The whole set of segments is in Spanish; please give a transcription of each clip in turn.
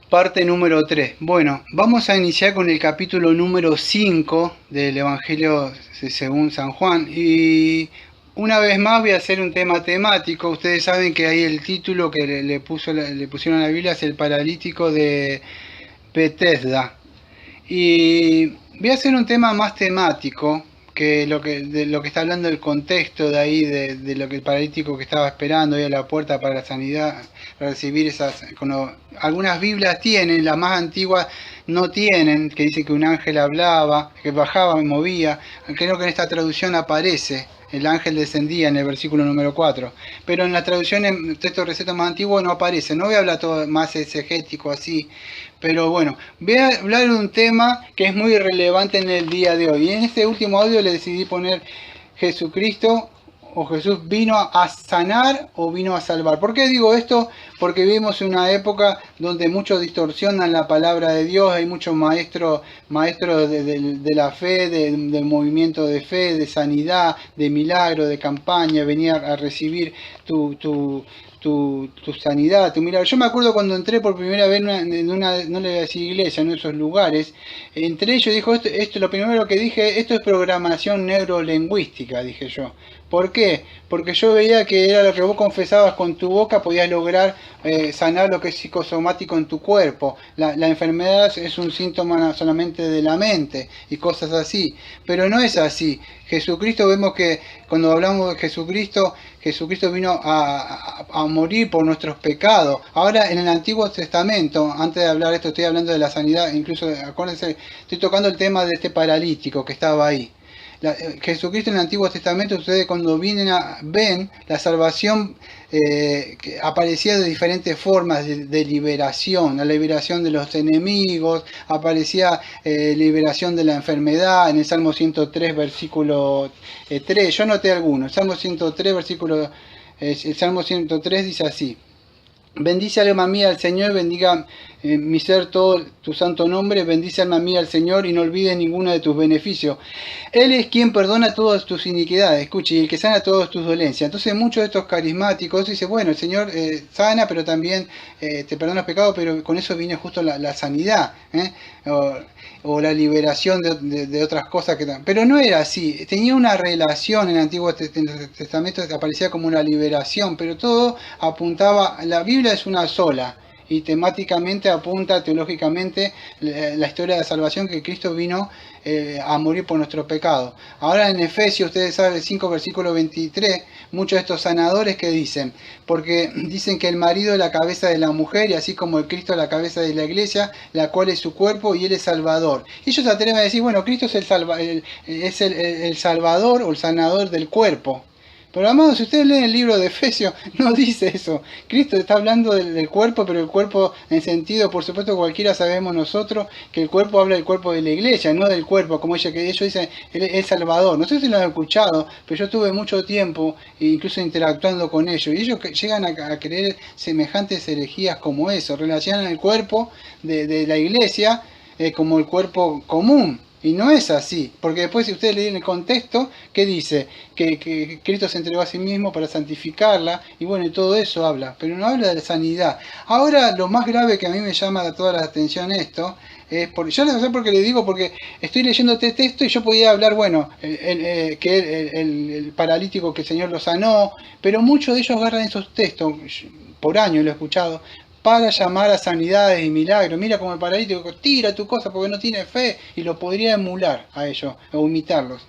Parte número 3. Bueno, vamos a iniciar con el capítulo número 5 del Evangelio según San Juan. Y una vez más voy a hacer un tema temático. Ustedes saben que ahí el título que le pusieron a la Biblia es el paralítico de Bethesda. Y voy a hacer un tema más temático que de lo que está hablando el contexto de ahí, de lo que el paralítico que estaba esperando ahí a la puerta para la sanidad, para recibir esas. Cuando algunas Biblias tienen, las más antiguas no tienen, que dice que un ángel hablaba, que bajaba y movía. Creo que en esta traducción aparece. El ángel descendía en el versículo número 4. Pero en la traducción en texto receta más antiguo no aparece. No voy a hablar todo más exegético así. Pero bueno, voy a hablar de un tema que es muy relevante en el día de hoy. Y en este último audio le decidí poner Jesucristo o Jesús vino a sanar o vino a salvar. ¿Por qué digo esto? Porque vivimos en una época donde muchos distorsionan la palabra de Dios, hay muchos maestros de la fe, del movimiento de fe, de sanidad, de milagro, de campaña, venir a recibir tu sanidad, tu milagro. Yo me acuerdo cuando entré por primera vez no le voy a decir iglesia, en esos lugares, entré yo dijo, esto lo primero que dije, esto es programación neurolingüística, dije yo. ¿Por qué? Porque yo veía que era lo que vos confesabas con tu boca, podías lograr sanar lo que es psicosomático en tu cuerpo. La enfermedad es un síntoma solamente de la mente y cosas así. Pero no es así. Jesucristo, vemos que cuando hablamos de Jesucristo, Jesucristo vino a morir por nuestros pecados. Ahora en el Antiguo Testamento, antes de hablar de esto, estoy hablando de la sanidad, incluso, acuérdense, estoy tocando el tema de este paralítico que estaba ahí. Jesucristo en el Antiguo Testamento, ustedes cuando ven la salvación que aparecía de diferentes formas de liberación, la liberación de los enemigos, aparecía liberación de la enfermedad, en el Salmo 103, versículo 3, yo noté algunos, Salmo 103, el Salmo 103 dice así: bendice alma mía al Señor, bendiga mi ser todo tu santo nombre, bendice alma mía al Señor y no olvides ninguno de tus beneficios. Él es quien perdona todas tus iniquidades, escuche, y el que sana todas tus dolencias. Entonces muchos de estos carismáticos dicen, bueno, el Señor sana, pero también te perdona los pecados, pero con eso viene justo la sanidad, o la liberación de otras cosas pero no era así. Tenía una relación en el Antiguo Testamento, aparecía como una liberación, pero todo apuntaba, la Biblia es una sola y temáticamente apunta teológicamente la historia de salvación, que Cristo vino a morir por nuestro pecado. Ahora en Efesios, ustedes saben, el 5 versículo 23, muchos de estos sanadores que dicen, porque dicen que el marido es la cabeza de la mujer y así como el Cristo es la cabeza de la iglesia, la cual es su cuerpo y él es salvador. Y ellos se atreven a decir, bueno, Cristo es el salvador o el sanador del cuerpo. Pero amados, si ustedes leen el libro de Efesios, no dice eso. Cristo está hablando del cuerpo, pero el cuerpo en sentido, por supuesto, cualquiera sabemos nosotros que el cuerpo habla del cuerpo de la iglesia, no del cuerpo, como que ellos dicen, el Salvador. No sé si lo han escuchado, pero yo estuve mucho tiempo, incluso interactuando con ellos, y ellos llegan a creer semejantes herejías como eso, relacionan el cuerpo de la iglesia como el cuerpo común. Y no es así, porque después si ustedes leen el contexto, ¿qué dice? Que Cristo se entregó a sí mismo para santificarla, y bueno, y todo eso habla, pero no habla de la sanidad. Ahora, lo más grave que a mí me llama toda la atención esto, es porque, yo no sé por qué le digo, porque estoy leyendo este texto y yo podía hablar, bueno, el paralítico que el Señor lo sanó, pero muchos de ellos agarran esos textos, por años lo he escuchado, para llamar a sanidades y milagros. Mira como el paralítico tira tu cosa porque no tiene fe, y lo podría emular a ellos o imitarlos.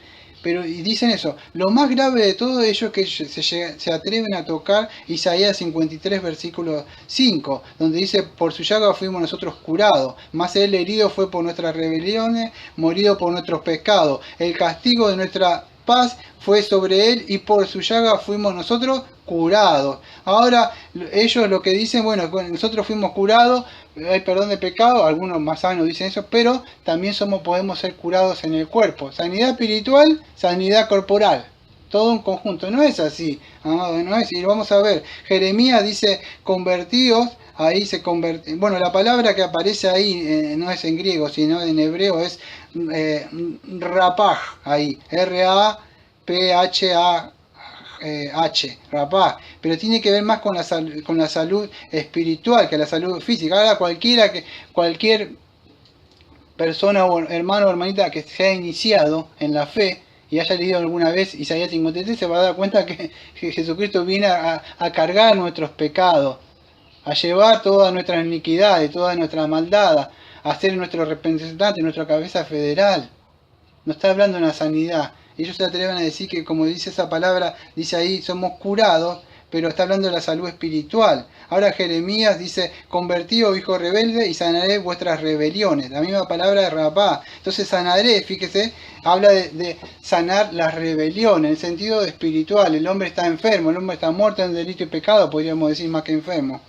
Pero y dicen eso, lo más grave de todo ello es que se atreven a tocar Isaías 53 versículo 5, donde dice, por su llaga fuimos nosotros curados, mas él herido fue por nuestras rebeliones, morido por nuestros pecados, el castigo de nuestra paz fue sobre él y por su llaga fuimos nosotros curados. Ahora ellos lo que dicen, bueno, nosotros fuimos curados, hay perdón de pecado, algunos más sanos dicen eso, pero también podemos ser curados en el cuerpo. Sanidad espiritual, sanidad corporal. Todo un conjunto. No es así, amado, no es. Y vamos a ver, Jeremías dice, convertidos. Ahí se convierte. Bueno, la palabra que aparece ahí no es en griego, sino en hebreo es rapaj, ahí, R-A-P-H-A, rapá, pero tiene que ver más con la salud espiritual que la salud física. Ahora cualquier persona o hermano o hermanita que se haya iniciado en la fe y haya leído alguna vez Isaías 53 se va a dar cuenta que Jesucristo viene a cargar nuestros pecados, a llevar todas nuestras iniquidades, toda nuestra maldad, a ser nuestro representante, nuestra cabeza federal. No está hablando de una sanidad. Ellos se atreven a decir que, como dice esa palabra, dice ahí, somos curados, pero está hablando de la salud espiritual. Ahora Jeremías dice, convertíos, hijo rebelde, y sanaré vuestras rebeliones. La misma palabra de rapá. Entonces sanaré, fíjese, habla de sanar las rebeliones, en el sentido espiritual. El hombre está enfermo, el hombre está muerto en delito y pecado, podríamos decir más que enfermo.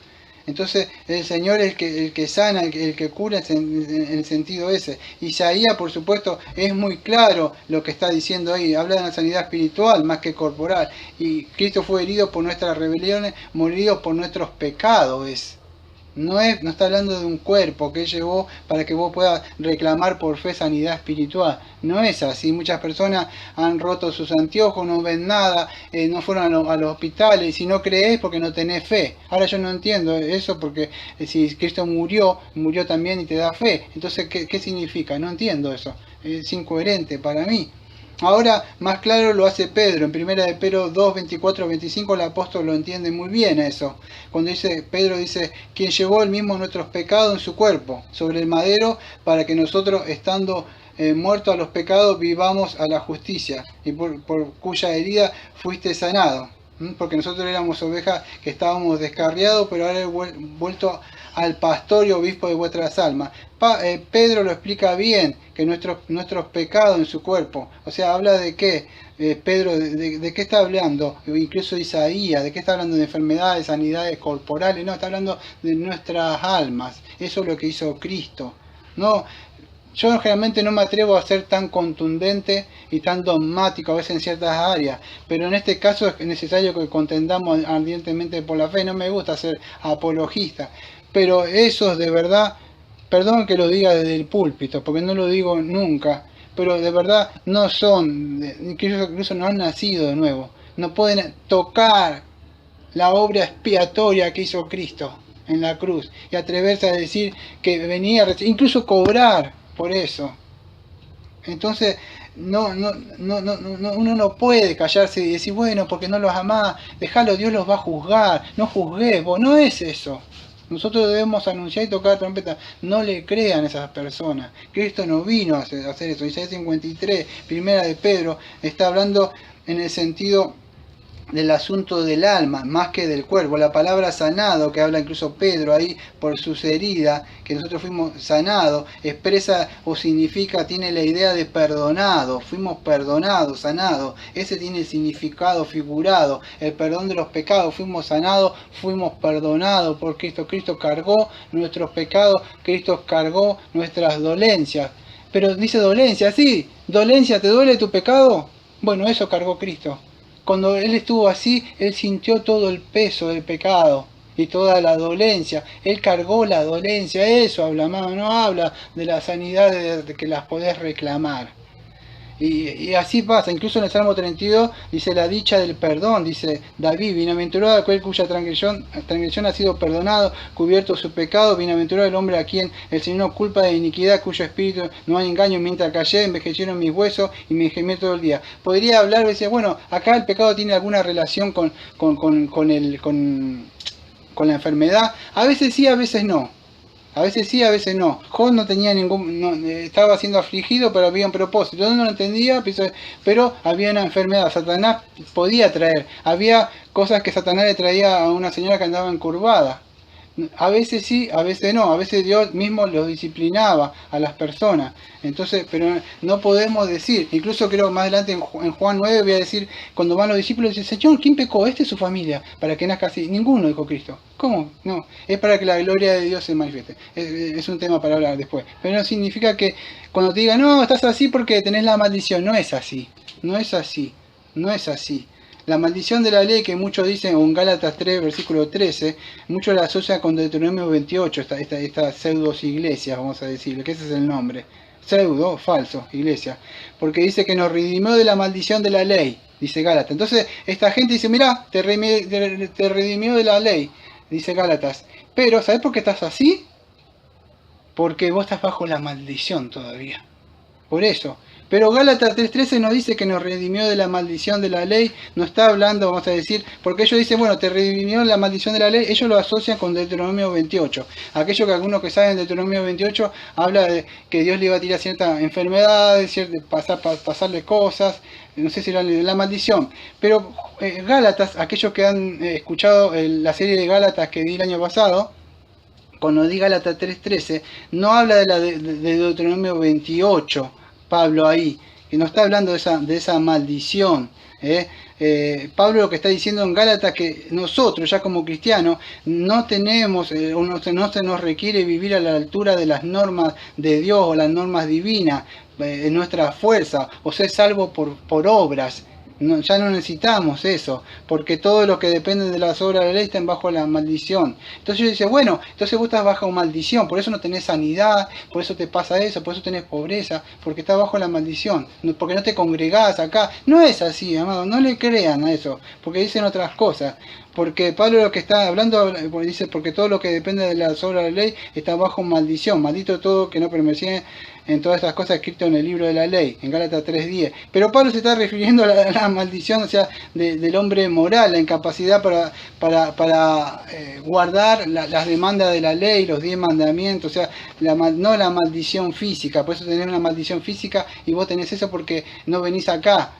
Entonces el Señor es el que sana, el que cura en el sentido ese. Isaías, por supuesto, es muy claro lo que está diciendo ahí. Habla de una sanidad espiritual más que corporal. Y Cristo fue herido por nuestras rebeliones, morido por nuestros pecados. No está hablando de un cuerpo que Él llevó para que vos puedas reclamar por fe sanidad espiritual. No es así. Muchas personas han roto sus anteojos, no ven nada, no fueron a los hospitales. Si no crees porque no tenés fe. Ahora yo no entiendo eso porque si Cristo murió también y te da fe. Entonces, ¿qué significa? No entiendo eso. Es incoherente para mí. Ahora, más claro lo hace Pedro. En 1 de Pedro 2, 24, 25, el apóstol lo entiende muy bien eso. Cuando Pedro dice, quien llevó el mismo nuestros pecados en su cuerpo, sobre el madero, para que nosotros, estando muertos a los pecados, vivamos a la justicia, y por cuya herida fuiste sanado. Porque nosotros éramos ovejas que estábamos descarriados, pero ahora he vuelto al pastor y obispo de vuestras almas. Pedro lo explica bien, que nuestros pecados en su cuerpo, o sea, habla de qué, Pedro, de qué está hablando, incluso Isaías, de qué está hablando, de enfermedades, sanidades corporales, no, está hablando de nuestras almas, eso es lo que hizo Cristo. No, yo generalmente no me atrevo a ser tan contundente y tan dogmático a veces en ciertas áreas, pero en este caso es necesario que contendamos ardientemente por la fe. No me gusta ser apologista, pero esos de verdad, perdón que lo diga desde el púlpito, porque no lo digo nunca, pero de verdad no son, incluso no han nacido de nuevo, no pueden tocar la obra expiatoria que hizo Cristo en la cruz y atreverse a decir que venía, incluso cobrar por eso. Entonces uno no puede callarse y decir, bueno, porque no los amás, dejalo, Dios los va a juzgar, no juzgués vos. No es eso. Nosotros debemos anunciar y tocar trompeta. No le crean a esas personas. Cristo no vino a hacer eso. Isaías 53, 1 de Pedro, está hablando en el sentido del asunto del alma, más que del cuerpo. La palabra sanado, que habla incluso Pedro ahí por sus heridas, que nosotros fuimos sanados, expresa o significa, tiene la idea de perdonado, fuimos perdonados, sanados. Ese tiene el significado figurado, el perdón de los pecados, fuimos sanados, fuimos perdonados por Cristo. Cristo cargó nuestros pecados, Cristo cargó nuestras dolencias. Pero dice dolencia, sí, dolencia, ¿te duele tu pecado? Bueno, eso cargó Cristo. Cuando Él estuvo así, Él sintió todo el peso del pecado y toda la dolencia. Él cargó la dolencia, eso habla, no habla de la sanidad de que las podés reclamar. Y así pasa, incluso en el Salmo 32 dice la dicha del perdón, dice David, bienaventurado aquel cuya transgresión ha sido perdonado, cubierto su pecado, bienaventurado el hombre a quien el Señor no culpa de iniquidad, cuyo espíritu no hay engaño, mientras callé, envejecieron mis huesos y me gemí todo el día. Podría hablar, decir, bueno, acá el pecado tiene alguna relación con la enfermedad, a veces sí, a veces no. A veces sí, a veces no. Job no tenía estaba siendo afligido, pero había un propósito. Yo no lo entendía, pero había una enfermedad. Satanás podía traer. Había cosas que Satanás le traía a una señora que andaba encurvada. A veces sí, a veces no. A veces Dios mismo los disciplinaba a las personas. Entonces, pero no podemos decir, incluso creo más adelante en Juan 9 voy a decir, cuando van los discípulos, dicen, Señor, ¿quién pecó? ¿Este es su familia? Para que nazca así. Ninguno, dijo Cristo. ¿Cómo? No, es para que la gloria de Dios se manifieste. Es un tema para hablar después. Pero no significa que cuando te digan, no, estás así porque tenés la maldición. No es así. No es así. No es así. La maldición de la ley que muchos dicen, o en Gálatas 3, versículo 13, muchos la asocian con Deuteronomio 28, esta pseudos iglesia, vamos a decirle, que ese es el nombre. Pseudo, falso, iglesia. Porque dice que nos redimió de la maldición de la ley. dice Gálatas. Entonces esta gente dice, mirá, te redimió de la ley, dice Gálatas. Pero, ¿sabés por qué estás así? Porque vos estás bajo la maldición todavía. Por eso. Pero Gálatas 3:13 nos dice que nos redimió de la maldición de la ley. No está hablando, vamos a decir, porque ellos dicen, bueno, te redimió de la maldición de la ley. Ellos lo asocian con Deuteronomio 28. Aquello que algunos que saben Deuteronomio 28 habla de que Dios le iba a tirar ciertas enfermedades, pasarle cosas. No sé si era la maldición. Pero Gálatas, aquellos que han escuchado la serie de Gálatas que di el año pasado, cuando di Gálatas 3:13, no habla de Deuteronomio 28. Pablo ahí, que no está hablando de esa maldición. Pablo lo que está diciendo en Gálatas que nosotros ya como cristianos no tenemos, no se nos requiere vivir a la altura de las normas de Dios o las normas divinas, en nuestra fuerza, o ser salvo por obras. No, ya no necesitamos eso, porque todo lo que depende de las obras de la ley está bajo la maldición. Entonces yo dice, bueno, entonces vos estás bajo maldición, por eso no tenés sanidad, por eso te pasa eso, por eso tenés pobreza, porque estás bajo la maldición, porque no te congregás acá. No es así, amado, no le crean a eso, porque dicen otras cosas. Porque Pablo lo que está hablando, dice, porque todo lo que depende de las obras de la ley está bajo maldición, maldito todo que no permanece en todas estas cosas escritas en el libro de la ley, en Gálatas 3:10. Pero Pablo se está refiriendo a la maldición, o sea, del hombre moral, la incapacidad para guardar las demandas de la ley, los 10 mandamientos, o sea, no la maldición física. Por eso tenés una maldición física y vos tenés eso porque no venís acá.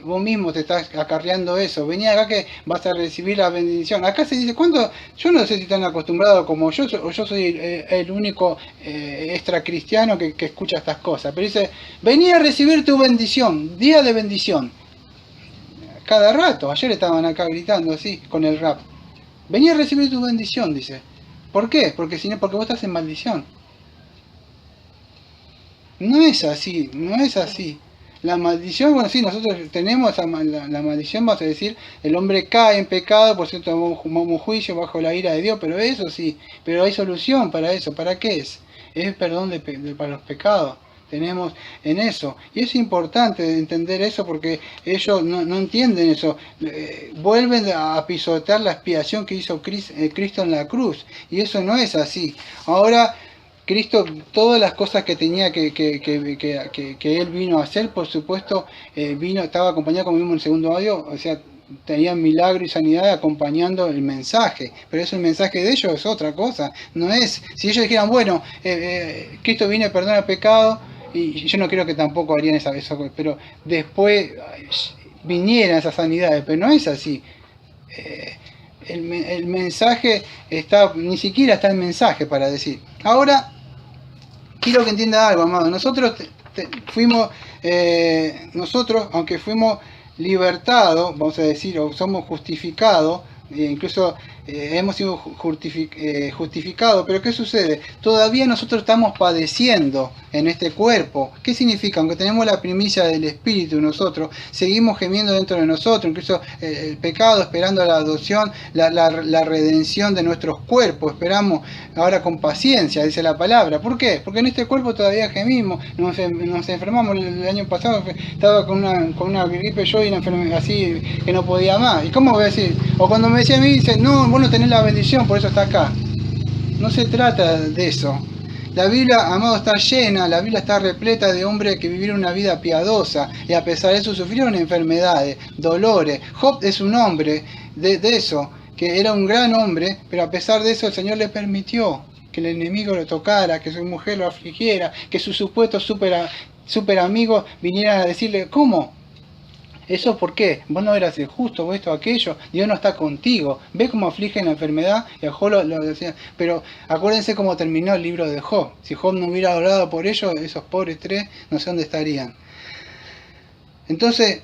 Vos mismo te estás acarreando eso. Vení acá que vas a recibir la bendición. Acá se dice, ¿cuánto? Yo no sé si están acostumbrados como yo, o yo soy el único extra cristiano que escucha estas cosas. Pero dice, vení a recibir tu bendición, día de bendición. Cada rato, ayer estaban acá gritando así, con el rap. Vení a recibir tu bendición, dice. ¿Por qué? Porque vos estás en maldición. No es así, no es así. La maldición, bueno, sí, nosotros tenemos la maldición, vamos a decir, el hombre cae en pecado, por cierto, tomamos juicio bajo la ira de Dios, pero eso sí, pero hay solución para eso. ¿Para qué es? Es perdón para los pecados. Tenemos en eso, y es importante entender eso porque ellos no entienden eso. Vuelven a pisotear la expiación que hizo Cristo en la cruz, y eso no es así. Ahora Cristo, todas las cosas que tenía que Él vino a hacer, por supuesto, estaba acompañado, como vimos en el segundo audio, o sea, tenía milagro y sanidad acompañando el mensaje, pero eso, el mensaje de ellos es otra cosa, no es, si ellos dijeran, bueno, Cristo viene a perdonar el pecado, y yo no creo que tampoco harían eso, pero después vinieran esas sanidades, pero no es así. El mensaje está, ni siquiera está el mensaje para decir. Ahora, quiero que entienda algo, amado. Nosotros aunque fuimos libertados, vamos a decir, o somos justificados, incluso hemos sido justificados, pero ¿qué sucede? Todavía nosotros estamos padeciendo en este cuerpo. ¿Qué significa? Aunque tenemos la primicia del Espíritu nosotros, seguimos gemiendo dentro de nosotros, incluso el pecado, esperando la adopción, la redención de nuestros cuerpos. Esperamos ahora con paciencia, dice la palabra. ¿Por qué? Porque en este cuerpo todavía gemimos, nos enfermamos. El año pasado estaba con una gripe yo y una enfermedad así que no podía más. ¿Y cómo voy a decir? O cuando me decía a mí, dice, no, vos no tenés la bendición, por eso está acá. No se trata de eso. La Biblia, amado, está llena, la Biblia está repleta de hombres que vivieron una vida piadosa y a pesar de eso sufrieron enfermedades, dolores. Job es un hombre de eso, que era un gran hombre, pero a pesar de eso el Señor le permitió que el enemigo lo tocara, que su mujer lo afligiera, que sus supuestos super amigos vinieran a decirle, ¿cómo? ¿Eso por qué? Vos no eras el justo, vos esto, aquello, Dios no está contigo. ¿Ves cómo aflige la enfermedad? Y a Job lo decía. Pero acuérdense cómo terminó el libro de Job. Si Job no hubiera orado por ellos, esos pobres tres, no sé dónde estarían. Entonces,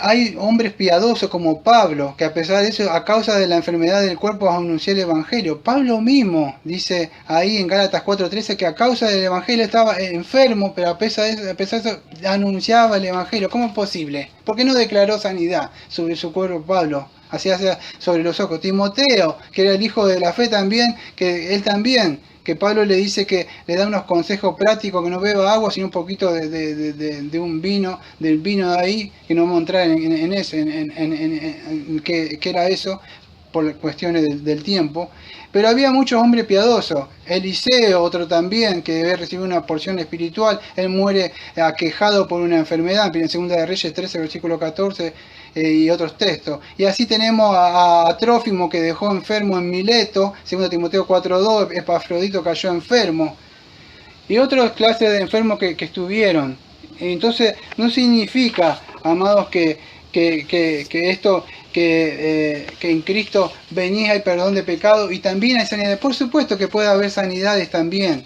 hay hombres piadosos como Pablo, que a pesar de eso, a causa de la enfermedad del cuerpo, anunció el Evangelio. Pablo mismo dice ahí en Gálatas 4:13 que a causa del Evangelio estaba enfermo, pero a pesar de eso anunciaba el Evangelio. ¿Cómo es posible? ¿Por qué no declaró sanidad sobre su cuerpo Pablo? así hace sobre los ojos. Timoteo, que era el hijo de la fe también, que él también, que Pablo le dice que le da unos consejos prácticos, que no beba agua, sino un poquito de un vino, del vino de ahí, que no vamos a entrar en eso, en qué era eso, por cuestiones del tiempo. Pero había muchos hombres piadosos. Eliseo, otro también, que debe recibir una porción espiritual, él muere aquejado por una enfermedad, en 2 de Reyes 13, versículo 14, y otros textos. Y así tenemos a Trófimo, que dejó enfermo en Mileto, 2 Timoteo 4:2, Epafrodito cayó enfermo, y otras clases de enfermos que estuvieron. Entonces, no significa, amados, que esto, que en Cristo venís, hay perdón de pecado y también hay sanidades. Por supuesto que puede haber sanidades también,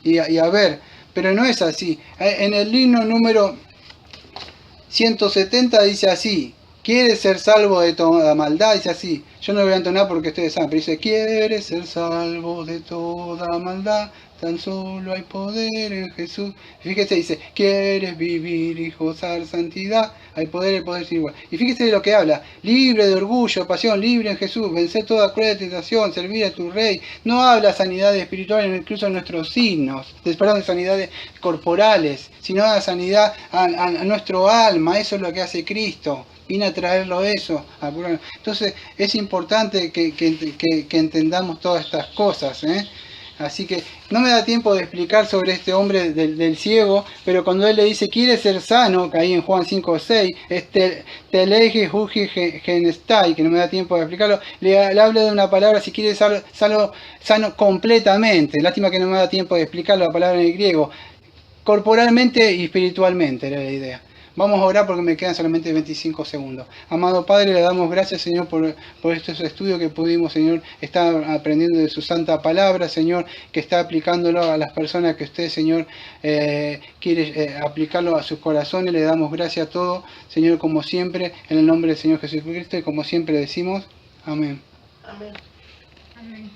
y haber, pero no es así. En el himno número 170 dice así: ¿quieres ser salvo de toda maldad? Dice así. Yo no lo voy a entonar porque ustedes saben, pero dice: ¿quieres ser salvo de toda maldad? Tan solo hay poder en Jesús. Fíjese, dice: ¿quieres vivir y gozar santidad? Hay poder, el poder sin igual. Y fíjese de lo que habla: libre de orgullo, pasión, libre en Jesús, vencer toda cruel tentación, servir a tu Rey. No habla sanidades espirituales, incluso en nuestros signos, de sanidades corporales, sino de sanidad a nuestro alma. Eso es lo que hace Cristo. Vine a traerlo eso. Entonces es importante que entendamos todas estas cosas, Así que no me da tiempo de explicar sobre este hombre del ciego, pero cuando él le dice: quiere ser sano, que ahí en Juan 5:6, teleje juji genestai, que no me da tiempo de explicarlo, le habla de una palabra: si quiere ser sano completamente. Lástima que no me da tiempo de explicar la palabra en el griego. Corporalmente y espiritualmente era la idea. Vamos a orar porque me quedan solamente 25 segundos. Amado Padre, le damos gracias, Señor, por estos estudios que pudimos, Señor, estar aprendiendo de su santa palabra, Señor, que está aplicándolo a las personas que usted, Señor, quiere aplicarlo a sus corazones. Le damos gracias a todos, Señor, como siempre, en el nombre del Señor Jesucristo, y como siempre decimos, amén. Amén. Amén.